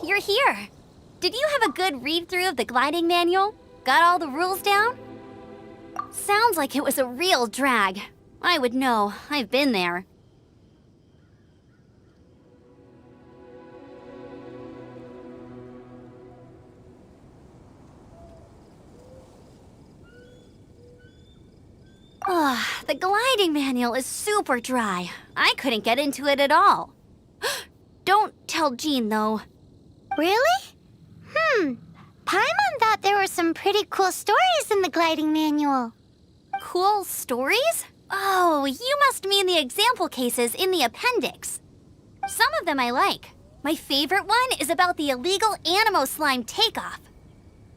You're here. Did you have a good read-through of the gliding manual? Got all the rules down? Sounds like it was a real drag. I would know. I've been there. Ugh, the gliding manual is super dry. I couldn't get into it at all. Don't tell Jean, though. Really? Paimon thought there were some pretty cool stories in the gliding manual. Cool stories? Oh, you must mean the example cases in the appendix. Some of them I like. My favorite one is about the illegal Animo Slime takeoff.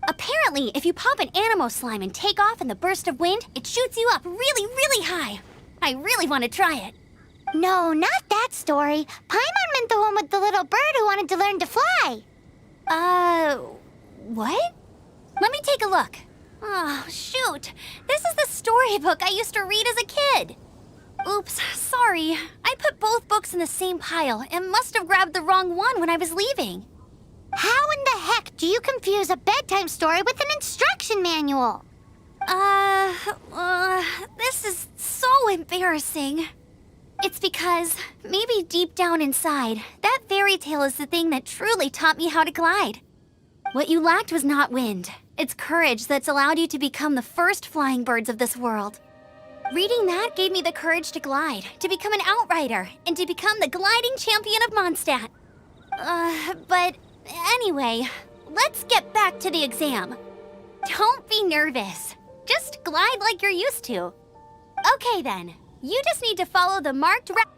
Apparently, if you pop an Animo Slime and take off in the burst of wind, it shoots you up really, really high. I really want to try it. No, not that story. Paimon meant the one with the little bird who wanted to learn to fly. What? Let me take a look. Oh, shoot. This is the storybook I used to read as a kid. Oops, sorry. I put both books in the same pile and must have grabbed the wrong one when I was leaving. How in the heck do you confuse a bedtime story with an instruction manual? This is so embarrassing. It's because, maybe deep down inside, that fairy tale is the thing that truly taught me how to glide. What you lacked was not wind. It's courage that's allowed you to become the first flying birds of this world. Reading that gave me the courage to glide, to become an outrider, and to become the gliding champion of Mondstadt. But anyway, let's get back to the exam. Don't be nervous. Just glide like you're used to. Okay then, you just need to follow the marked route.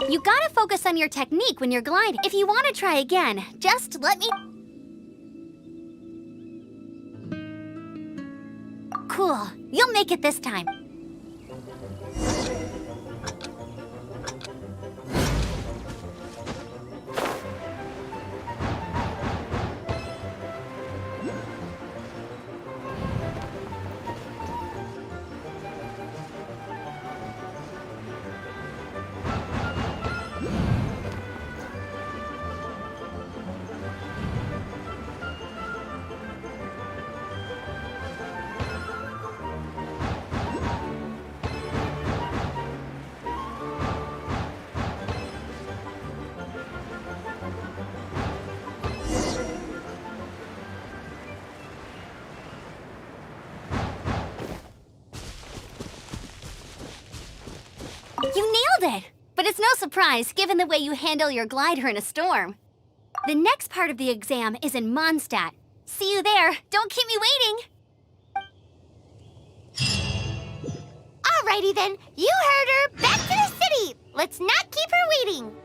You gotta focus on your technique when you're gliding. If you want to try again, just let me... Cool. You'll make it this time. You nailed it! But it's no surprise, given the way you handle your glider in a storm. The next part of the exam is in Mondstadt. See you there. Don't keep me waiting. Alrighty then, you heard her. Back to the city. Let's not keep her waiting.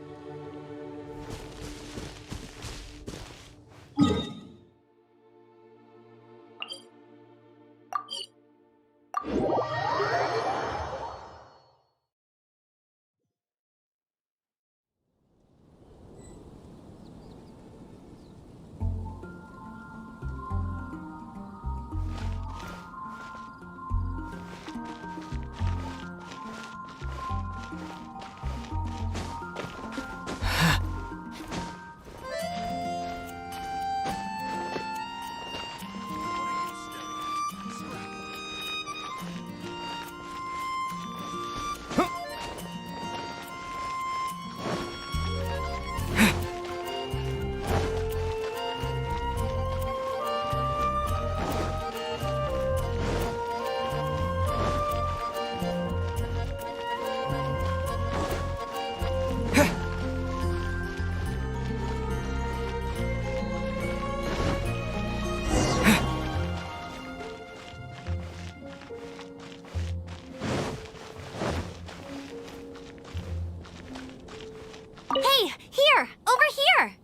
Hey, here! Over here!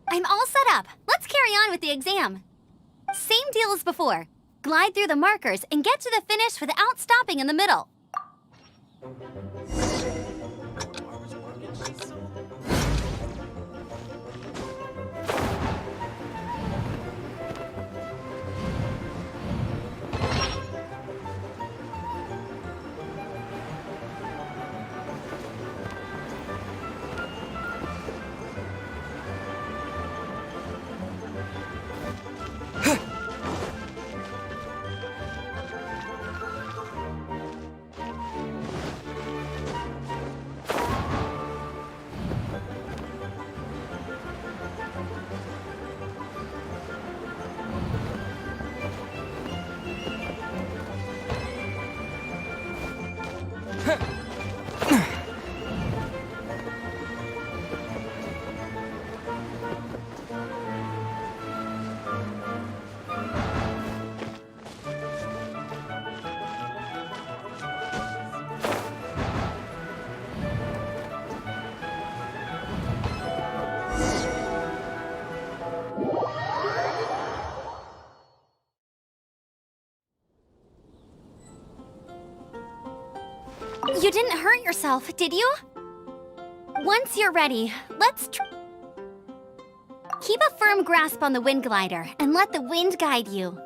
I'm all set up. Let's carry on with the exam. Same deal as before. Glide through the markers and get to the finish without stopping in the middle. You didn't hurt yourself, did you? Once you're ready, let's keep a firm grasp on the wind glider and let the wind guide you.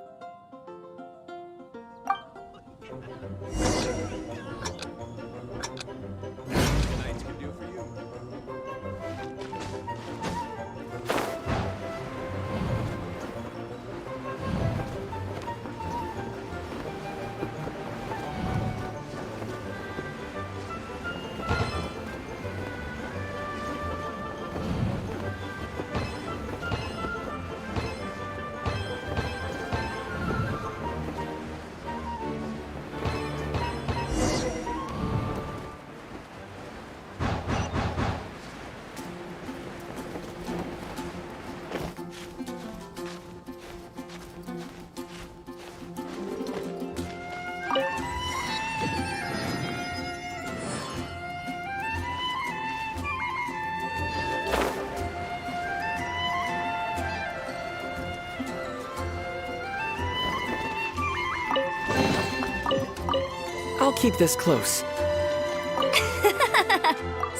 I'll keep this close.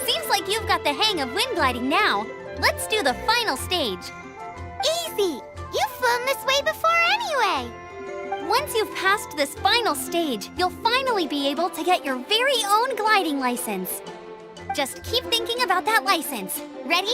Seems like you've got the hang of wind gliding now. Let's do the final stage. Easy! You've flown this way before anyway! Once you've passed this final stage, you'll finally be able to get your very own gliding license. Just keep thinking about that license. Ready?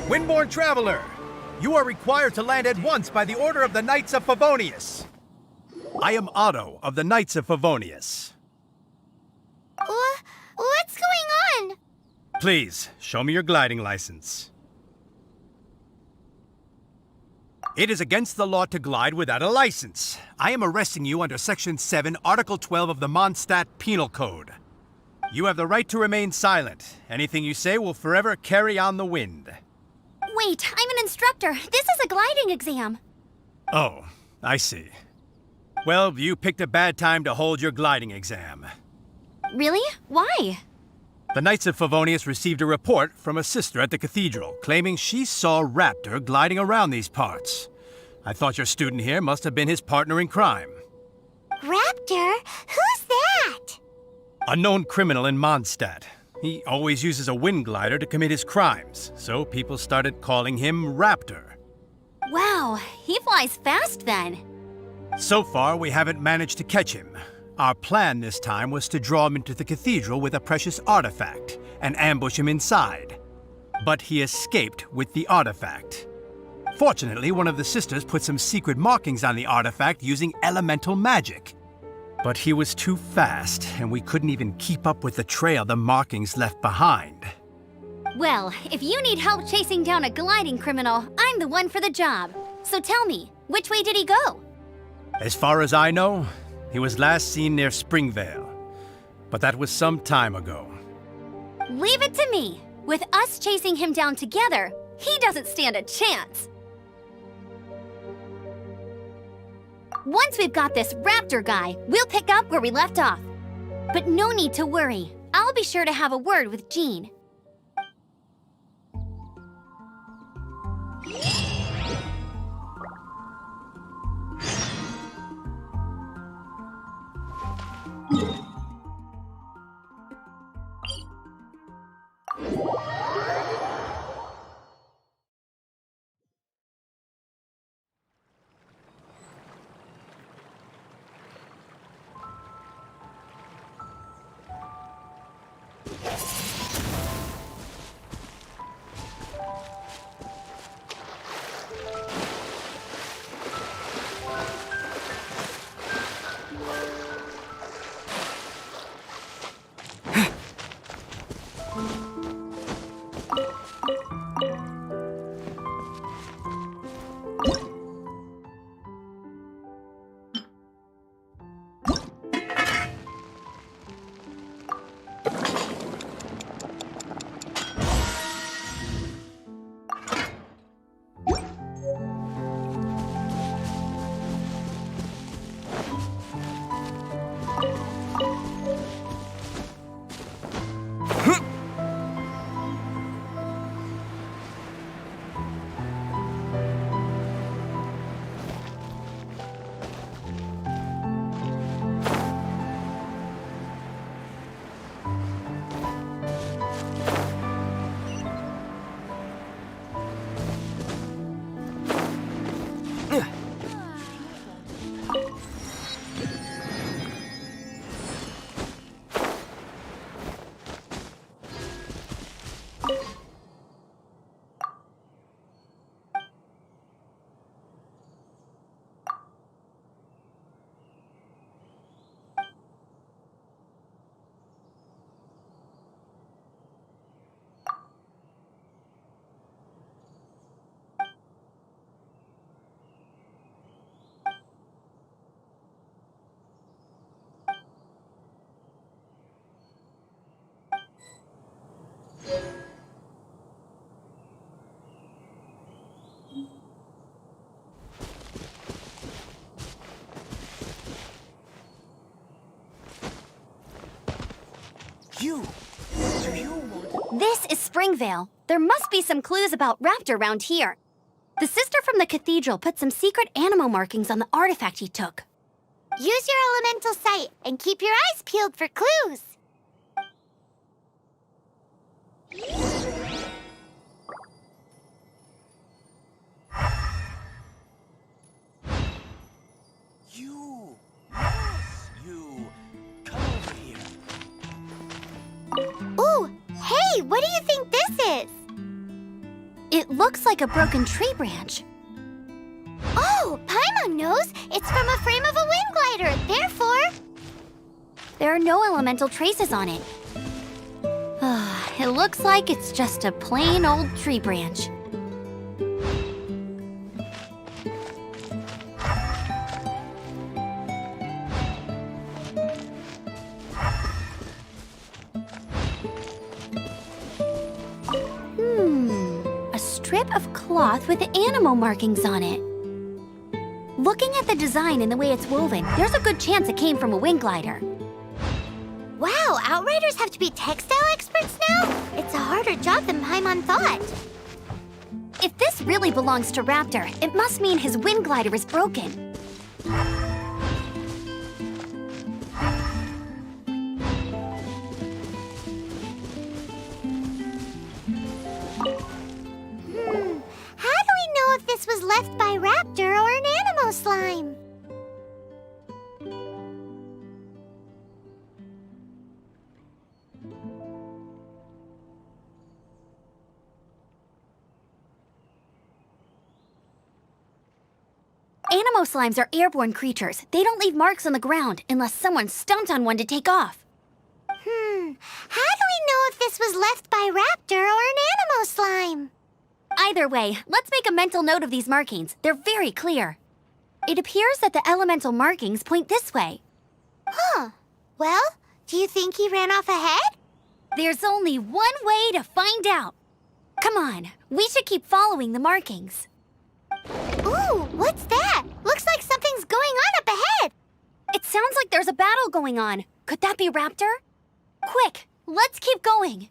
Windborne Traveler, you are required to land at once by the order of the Knights of Favonius. I am Otto of the Knights of Favonius. What's going on? Please, show me your gliding license. It is against the law to glide without a license. I am arresting you under Section 7, Article 12 of the Mondstadt Penal Code. You have the right to remain silent. Anything you say will forever carry on the wind. Wait, I'm an instructor. This is a gliding exam. Oh, I see. Well, you picked a bad time to hold your gliding exam. Really? Why? The Knights of Favonius received a report from a sister at the cathedral claiming she saw Raptor gliding around these parts. I thought your student here must have been his partner in crime. Raptor? Who's that? A known criminal in Mondstadt. He always uses a wind glider to commit his crimes, so people started calling him Raptor. Wow, he flies fast then. So far, we haven't managed to catch him. Our plan this time was to draw him into the cathedral with a precious artifact and ambush him inside. But he escaped with the artifact. Fortunately, one of the sisters put some secret markings on the artifact using elemental magic. But he was too fast, and we couldn't even keep up with the trail the markings left behind. Well, if you need help chasing down a gliding criminal, I'm the one for the job. So tell me, which way did he go? As far as I know, he was last seen near Springvale. But that was some time ago. Leave it to me. With us chasing him down together, he doesn't stand a chance. Once we've got this Raptor guy, we'll pick up where we left off. But no need to worry. I'll be sure to have a word with Jean. Springvale. There must be some clues about Raptor around here. The sister from the cathedral put some secret animal markings on the artifact he took. Use your elemental sight and keep your eyes peeled for clues. You! Yes, you! Come over here. Ooh, hey, what do you think this is? It looks like a broken tree branch. Oh, Paimon knows. It's from a frame of a wind glider. Therefore, There are no elemental traces on it. It looks like it's just a plain old tree branch. A strip of cloth with animal markings on it. Looking at the design and the way it's woven, there's a good chance it came from a wind glider. wow, Outriders have to be textile experts now? It's a harder job than Paimon thought. If this really belongs to Raptor, it must mean his wind glider is broken. How do we know if this was left by Raptor or an animal slime? Animo slimes are airborne creatures. They don't leave marks on the ground unless someone stomped on one to take off. How do we know if this was left by Raptor or an animal slime? Either way, let's make a mental note of these markings. They're very clear. It appears that the elemental markings point this way. Huh. Well, do you think he ran off ahead? There's only one way to find out. Come on, we should keep following the markings. Ooh, what's that? Looks like something's going on up ahead. It sounds like there's a battle going on. Could that be Raptor? Quick, let's keep going.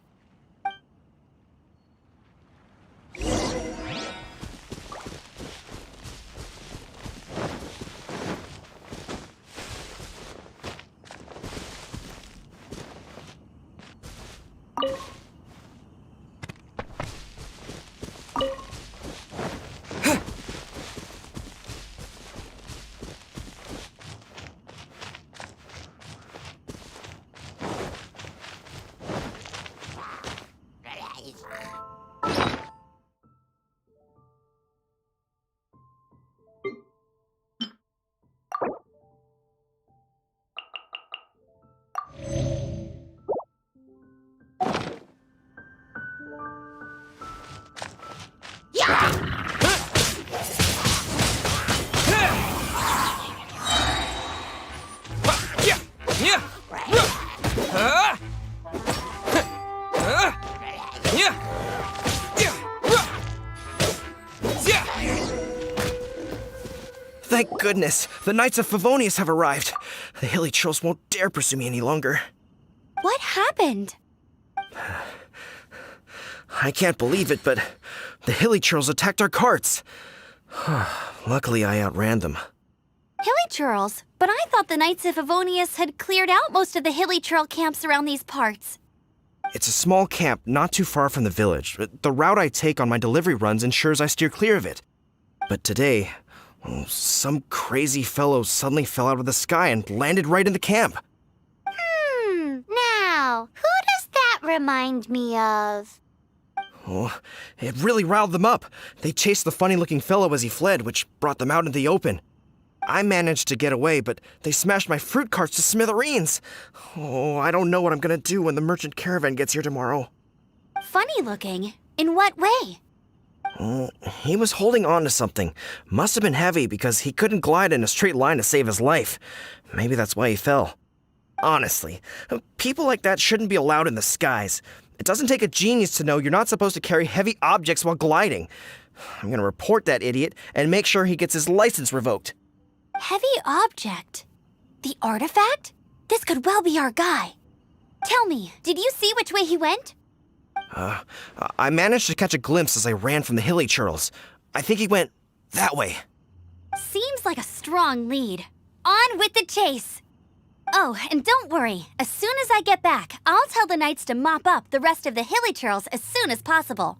Thank goodness, the Knights of Favonius have arrived. The hilly trolls won't dare pursue me any longer. What happened? I can't believe it, but the hilly trolls attacked our carts. Luckily, I outran them. Hilly churls? But I thought the Knights of Favonius had cleared out most of the hilly churl camps around these parts. It's a small camp not too far from the village. The route I take on my delivery runs ensures I steer clear of it. But today, some crazy fellow suddenly fell out of the sky and landed right in the camp. Now, who does that remind me of? Oh, it really riled them up. They chased the funny-looking fellow as he fled, which brought them out into the open. I managed to get away, but they smashed my fruit carts to smithereens. Oh, I don't know what I'm gonna do when the merchant caravan gets here tomorrow. Funny looking? In what way? He was holding on to something. Must have been heavy because he couldn't glide in a straight line to save his life. Maybe that's why he fell. Honestly, people like that shouldn't be allowed in the skies. It doesn't take a genius to know you're not supposed to carry heavy objects while gliding. I'm gonna report that idiot and make sure he gets his license revoked. Heavy object? The artifact? This could well be our guy. Tell me, did you see which way he went? I managed to catch a glimpse as I ran from the hilly churls. I think he went that way. Seems like a strong lead. On with the chase! Oh, and don't worry. As soon as I get back, I'll tell the knights to mop up the rest of the hilly churls as soon as possible.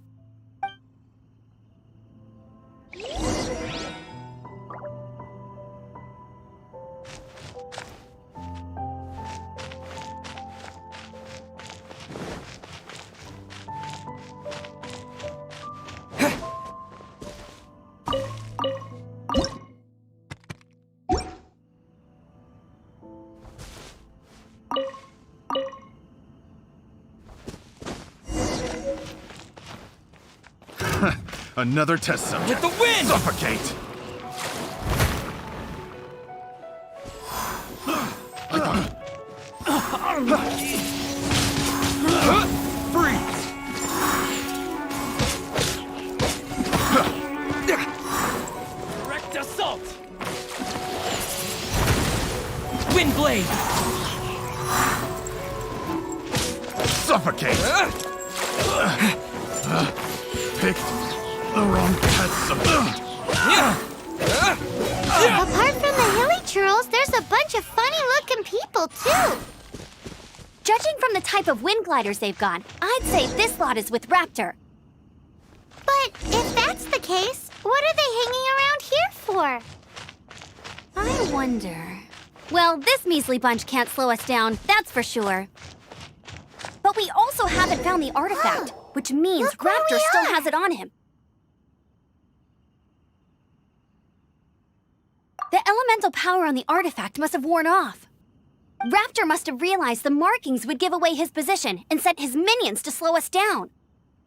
Another test subject. With the wind! Suffocate! Freeze! Direct assault! Wind blade! Suffocate! Picked the wrong test subject. Apart from the hilly churls, there's a bunch of funny-looking people, too. Judging from the type of wind gliders they've got, I'd say this lot is with Raptor. But if that's the case, what are they hanging around here for? I wonder... Well, this measly bunch can't slow us down, that's for sure. But we also haven't found the artifact, which means Look where Raptor we still are. has it on him. The elemental power on the artifact must have worn off. Raptor must have realized the markings would give away his position and sent his minions to slow us down.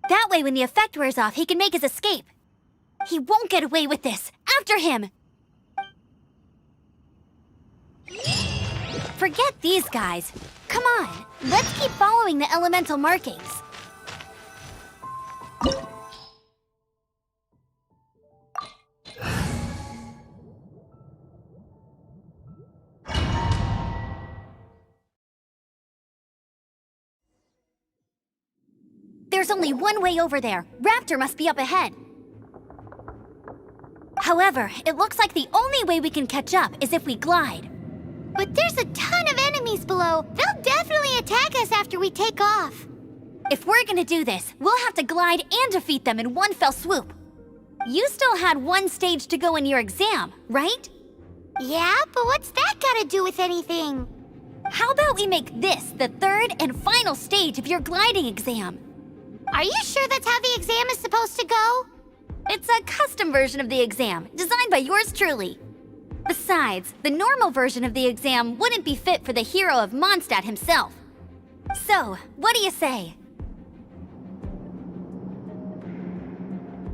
That way, when the effect wears off, he can make his escape. He won't get away with this. After him! Forget these guys. Come on, let's keep following the elemental markings. There's only one way over there. Raptor must be up ahead. However, it looks like the only way we can catch up is if we glide. But there's a ton of enemies below. They'll definitely attack us after we take off. If we're gonna do this, we'll have to glide and defeat them in one fell swoop. You still had one stage to go in your exam, right? Yeah, but what's that got to do with anything? How about we make this the third and final stage of your gliding exam? Are you sure that's how the exam is supposed to go? It's a custom version of the exam, designed by yours truly. Besides, the normal version of the exam wouldn't be fit for the hero of Mondstadt himself. So, what do you say?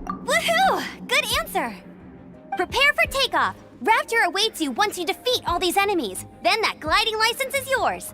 Woohoo! Good answer! Prepare for takeoff. Raptor awaits you once you defeat all these enemies. Then that gliding license is yours.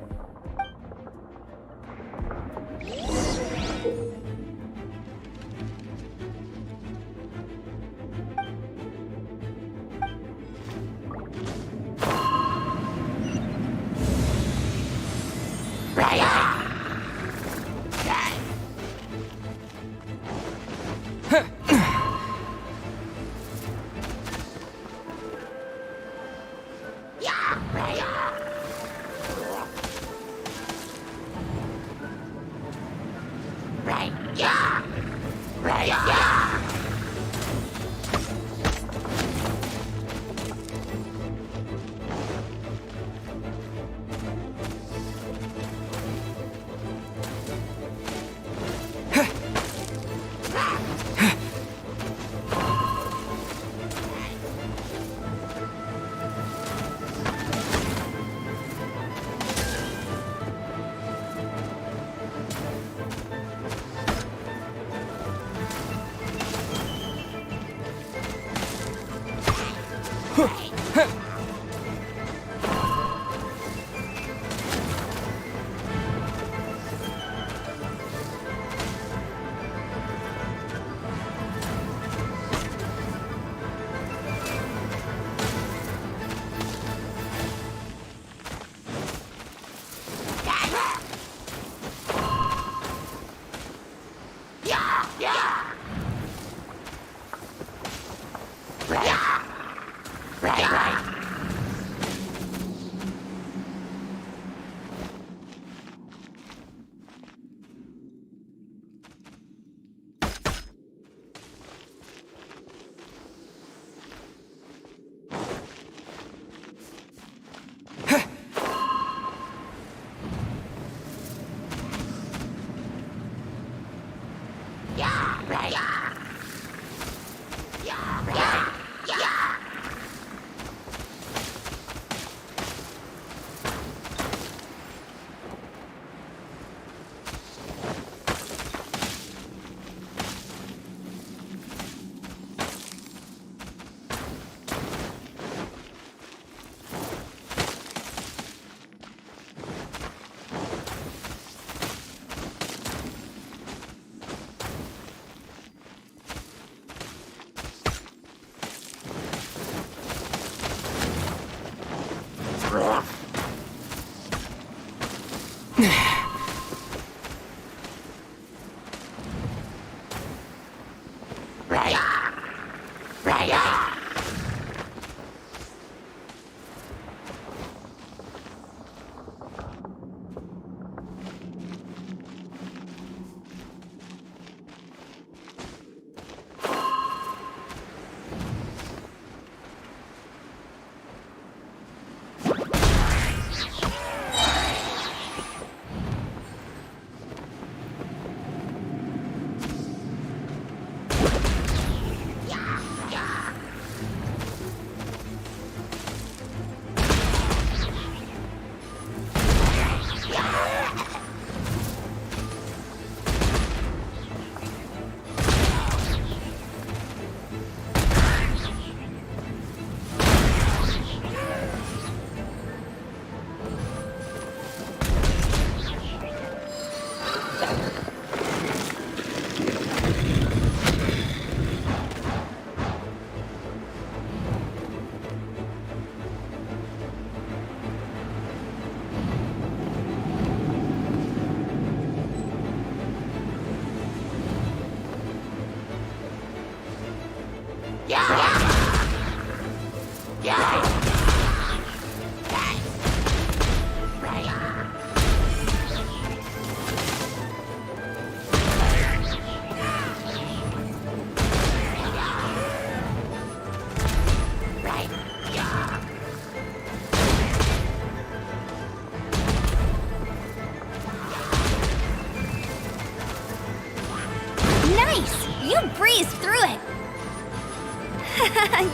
You breezed through it!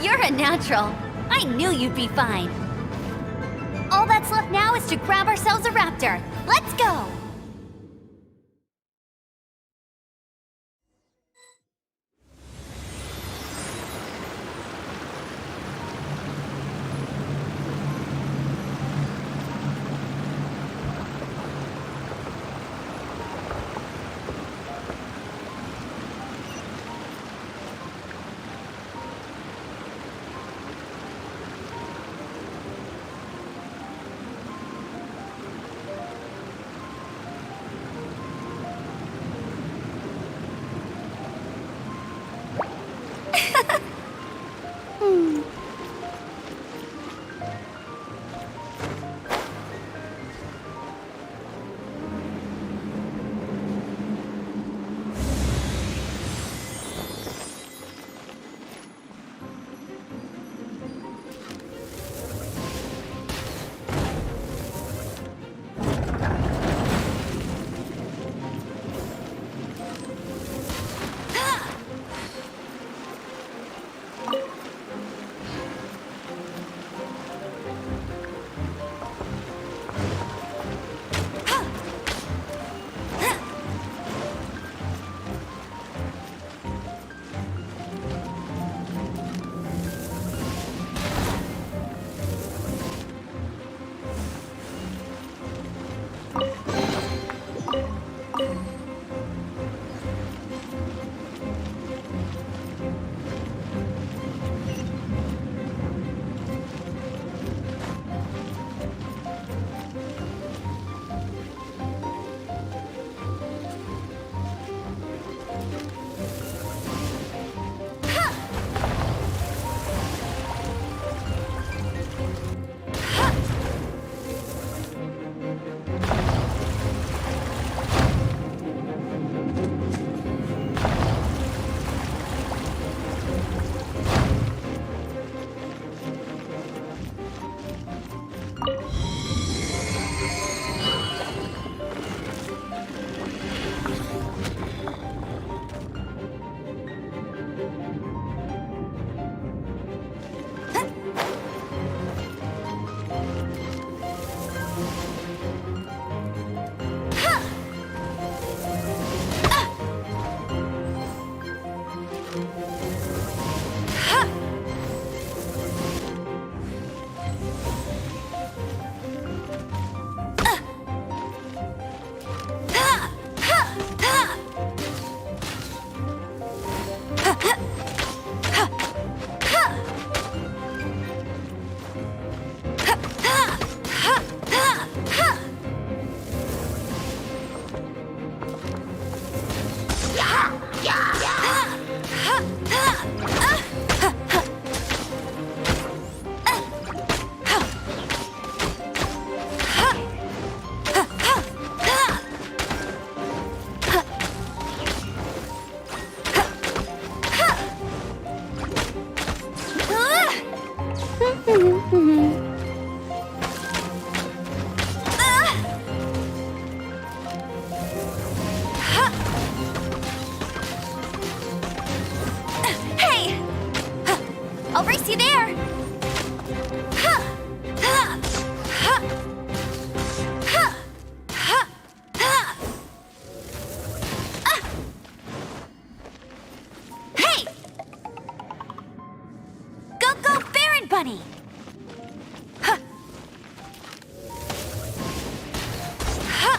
You're a natural. I knew you'd be fine. All that's left now is to grab ourselves a raptor. Let's go! funny. Huh. Huh. Huh.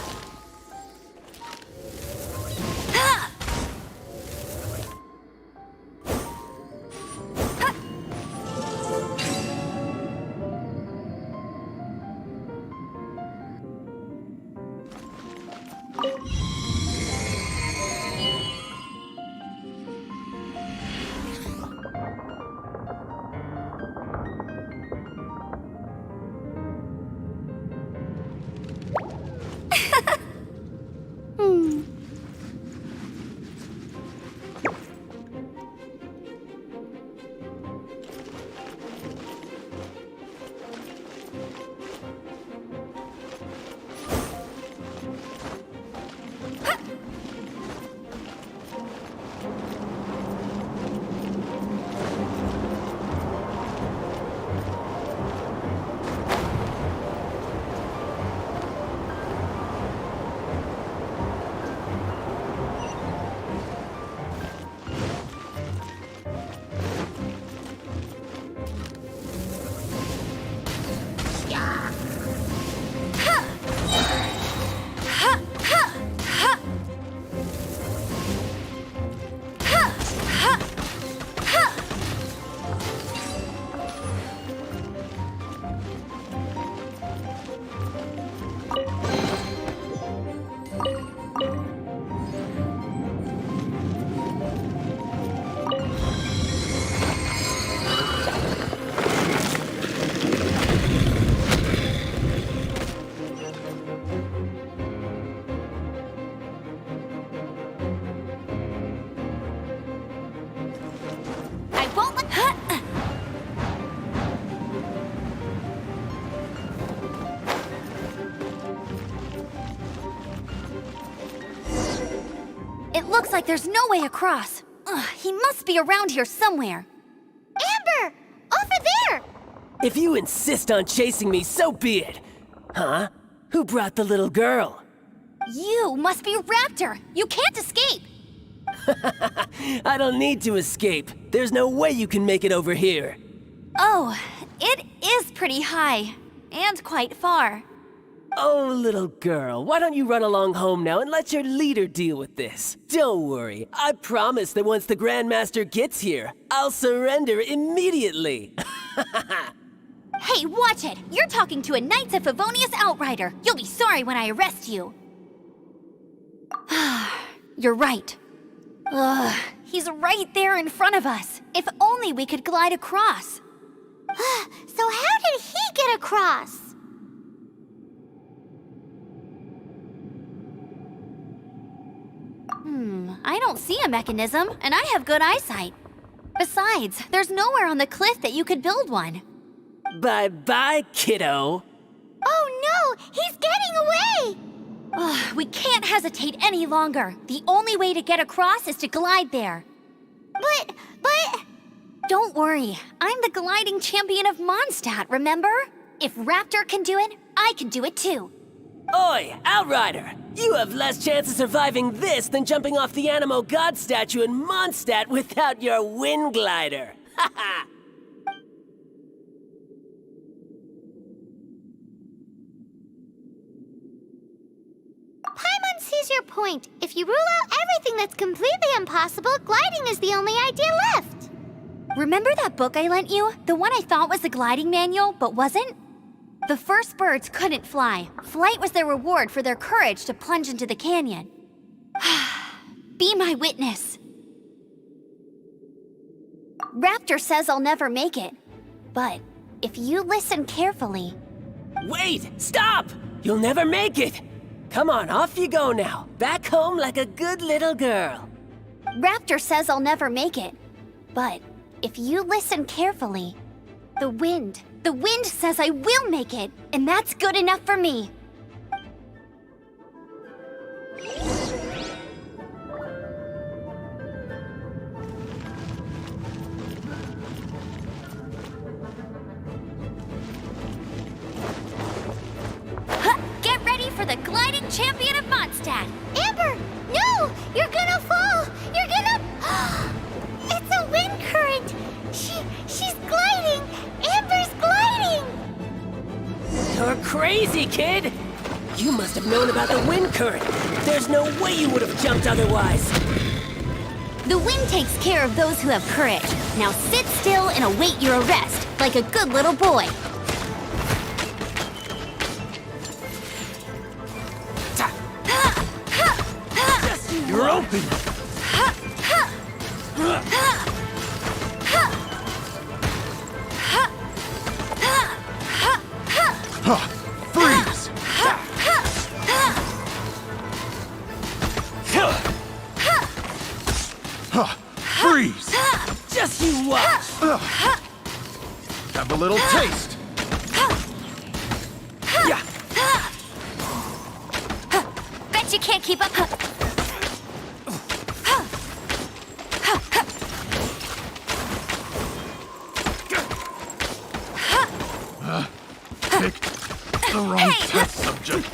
I won't let... It looks like there's no way across. Ugh, he must be around here somewhere. Amber! Over there! If you insist on chasing me, so be it. Huh? Who brought the little girl? You must be Raptor. You can't escape. I don't need to escape. There's no way you can make it over here. Oh, it is pretty high. And quite far. Oh, little girl, why don't you run along home now and let your leader deal with this? Don't worry, I promise that once the Grandmaster gets here, I'll surrender immediately. Hey, watch it! You're talking to a Knights of Favonius outrider. You'll be sorry when I arrest you. You're right. Ugh, he's right there in front of us. If only we could glide across. So how did he get across? I don't see a mechanism, and I have good eyesight. Besides, there's nowhere on the cliff that you could build one. Bye-bye, kiddo. Oh no! He's getting away! Ugh, we can't hesitate any longer. The only way to get across is to glide there. But... Don't worry, I'm the gliding champion of Mondstadt, remember? If Raptor can do it, I can do it too. Oi, Outrider! You have less chance of surviving this than jumping off the Animo God statue in Mondstadt without your wind glider. Ha ha! Paimon sees your point. If you rule out everything that's completely impossible, gliding is the only idea left. Remember that book I lent you? The one I thought was the gliding manual, but wasn't? The first birds couldn't fly. Flight was their reward for their courage to plunge into the canyon. Be my witness. Raptor says I'll never make it. But if you listen carefully... Wait! Stop! You'll never make it! Come on, off you go now. Back home like a good little girl. Raptor says I'll never make it. But if you listen carefully, the wind says I will make it, and that's good enough for me. Get ready for the gliding champion of Mondstadt. Amber! No! You're gonna fall! You're gonna... It's a wind current! She's gliding! Amber's crazy, kid! You must have known about the wind current. There's no way you would have jumped otherwise. The wind takes care of those who have courage. Now sit still and await your arrest, like a good little boy. You're open! Freeze! Freeze! Just you watch! Have a little taste! Yeah. Bet you can't keep up. Picked the wrong test subject.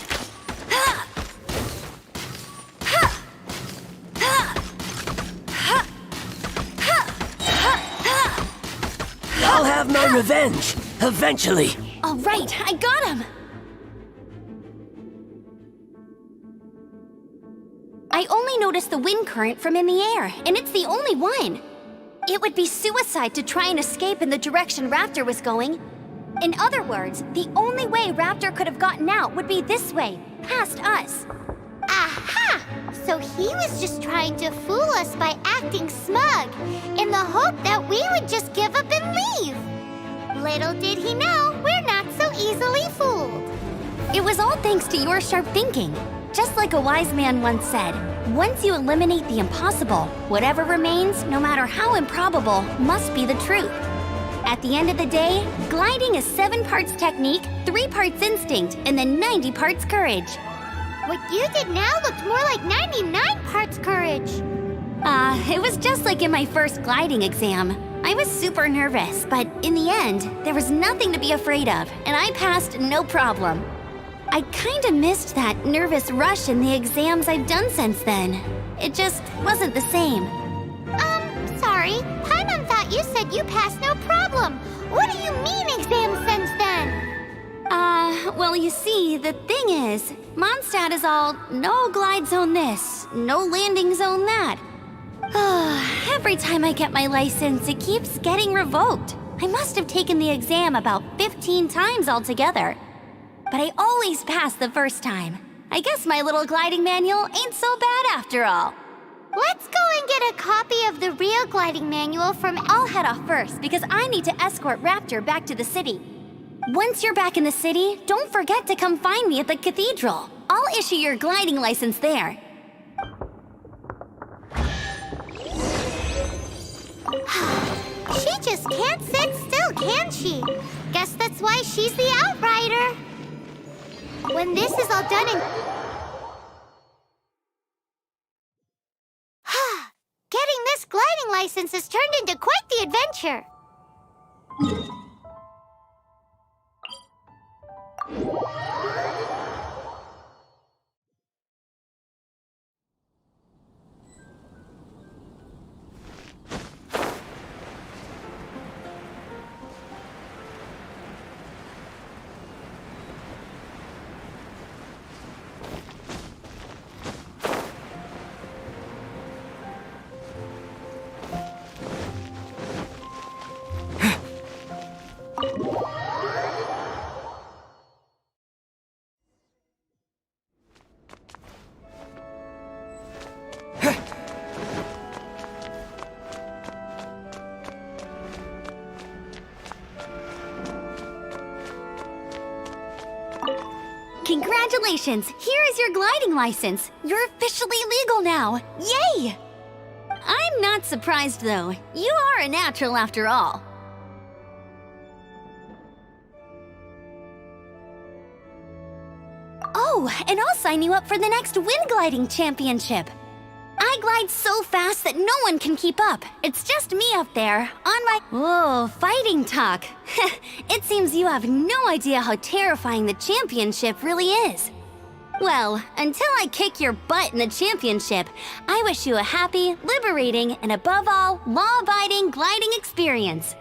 I'll have my revenge, eventually. All right, I got him. I only noticed the wind current from in the air, and it's the only one. It would be suicide to try and escape in the direction Raptor was going. In other words, the only way Raptor could have gotten out would be this way, past us. Aha! So he was just trying to fool us by acting smug, in the hope that we would just give up and leave. Little did he know, we're not so easily fooled. It was all thanks to your sharp thinking. Just like a wise man once said, once you eliminate the impossible, whatever remains, no matter how improbable, must be the truth. At the end of the day, gliding is 7 parts technique, 3 parts instinct, and then 90 parts courage. What you did now looked more like 99 parts courage. It was just like in my first gliding exam. I was super nervous, but in the end, there was nothing to be afraid of, and I passed no problem. I kinda missed that nervous rush in the exams I've done since then. It just wasn't the same. Sorry. Paimon thought you said you passed no problem. What do you mean exam since then? Well, you see, the thing is, Mondstadt is all no glide zone this, no landing zone that. Every time I get my license, it keeps getting revoked. I must have taken the exam about 15 times altogether. But I always pass the first time. I guess my little gliding manual ain't so bad after all. Let's go and get a copy of the real gliding manual from... I'll head off first because I need to escort Raptor back to the city. Once you're back in the city, don't forget to come find me at the cathedral. I'll issue your gliding license there. She just can't sit still, can she? Guess that's why she's the outrider. When this is all done and... Getting this gliding license has turned into quite the adventure. Congratulations! Here is your gliding license. You're officially legal now. Yay! I'm not surprised, though. You are a natural after all. Oh, and I'll sign you up for the next wind gliding championship. I glide so fast that no one can keep up. It's just me up there, on my... Whoa, fighting talk. It seems you have no idea how terrifying the championship really is. Well, until I kick your butt in the championship, I wish you a happy, liberating, and above all, law-abiding gliding experience.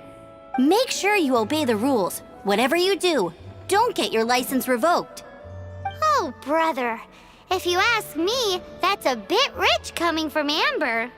Make sure you obey the rules. Whatever you do, don't get your license revoked. Oh, brother. If you ask me, that's a bit rich coming from Amber.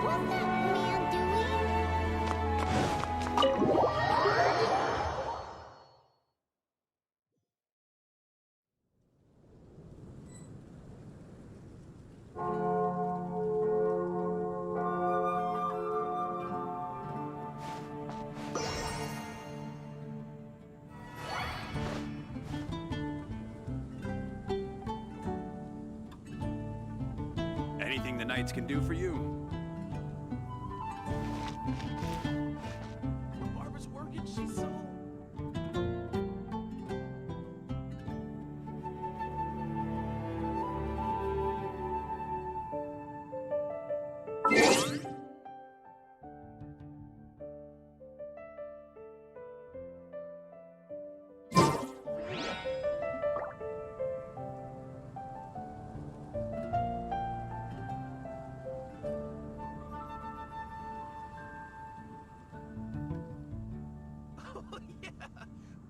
What's that man doing? Anything the Knights can do for you? Barbara's working, she's so... Oh, yeah!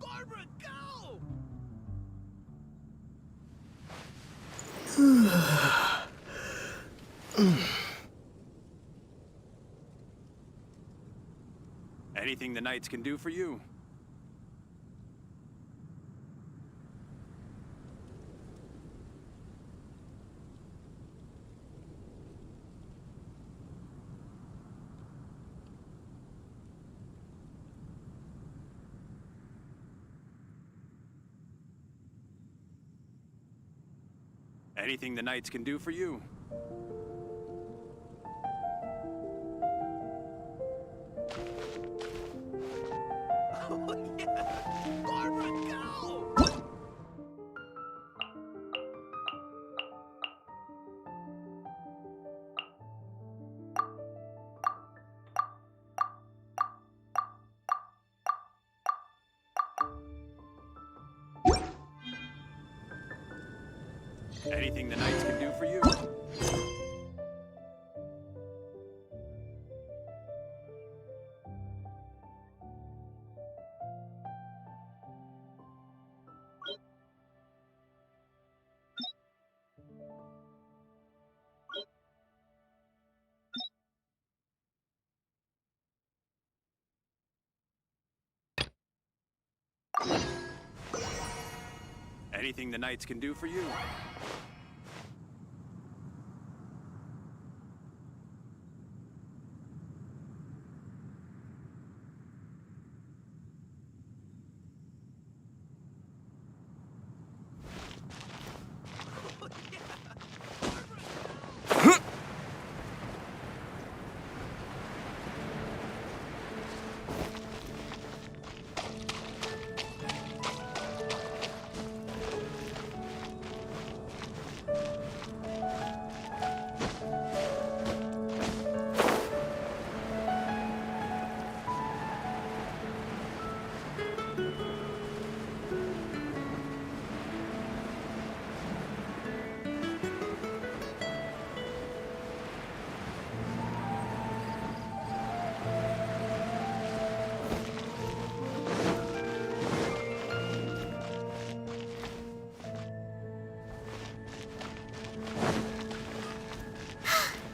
Barbara, go! Anything the Knights can do for you? Anything the Knights can do for you? Oh, yeah! Barbara, go! Anything the Knights can do for you? Anything the Knights can do for you?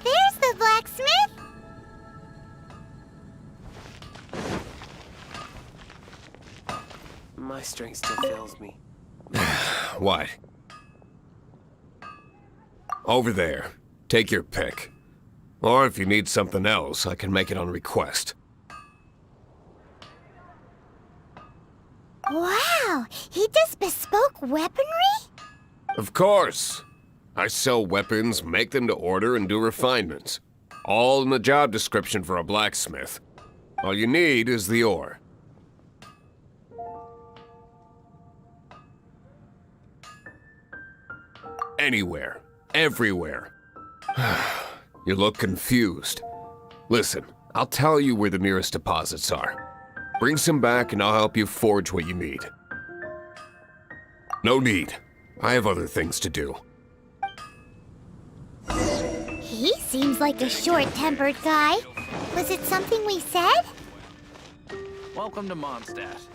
There's the blacksmith! My strength still fails me. What? Over there. Take your pick. Or if you need something else, I can make it on request. Wow! He does bespoke weaponry? Of course. I sell weapons, make them to order, and do refinements. All in the job description for a blacksmith. All you need is the ore. anywhere, everywhere. You look confused. Listen, I'll tell you where the nearest deposits are. Bring some back and I'll help you forge what you need. No need. I have other things to do. He seems like a short-tempered guy. Was it something we said? Welcome to Mondstadt.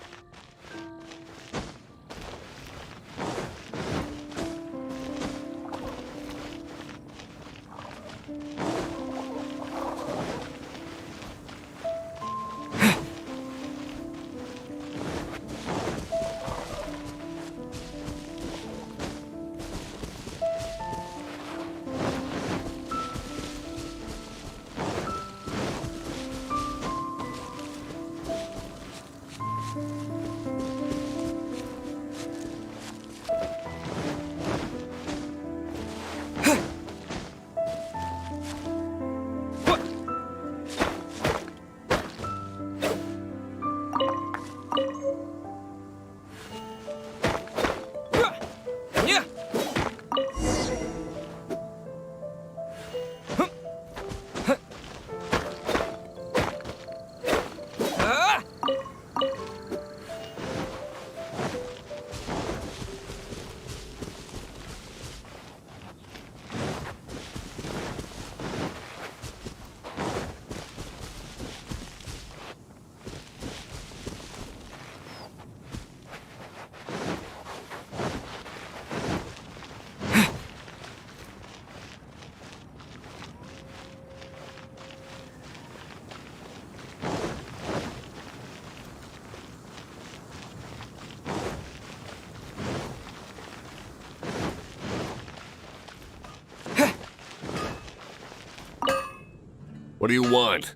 What do you want?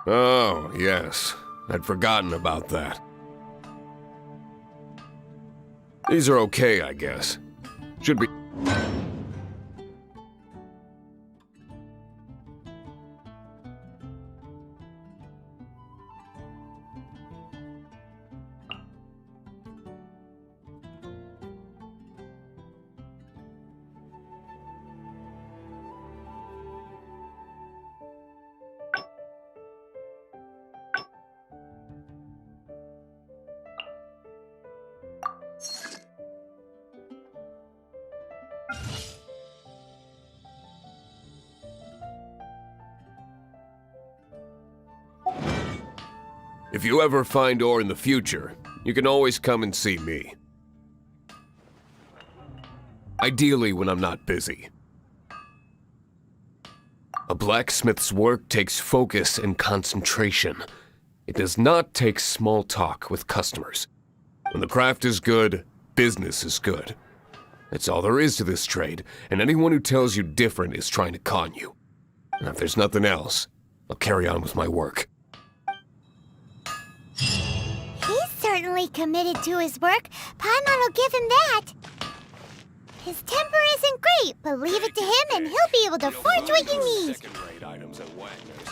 Oh, yes. I'd forgotten about that. These are okay, I guess. Should be... If you ever find ore in the future, you can always come and see me. Ideally when I'm not busy. A blacksmith's work takes focus and concentration. It does not take small talk with customers. When the craft is good, business is good. That's all there is to this trade, and anyone who tells you different is trying to con you. And if there's nothing else, I'll carry on with my work. He's certainly committed to his work. Paimon will give him that. His temper isn't great, but leave it to him and he'll be able to forge what you need. Second-rate items at Wagner's.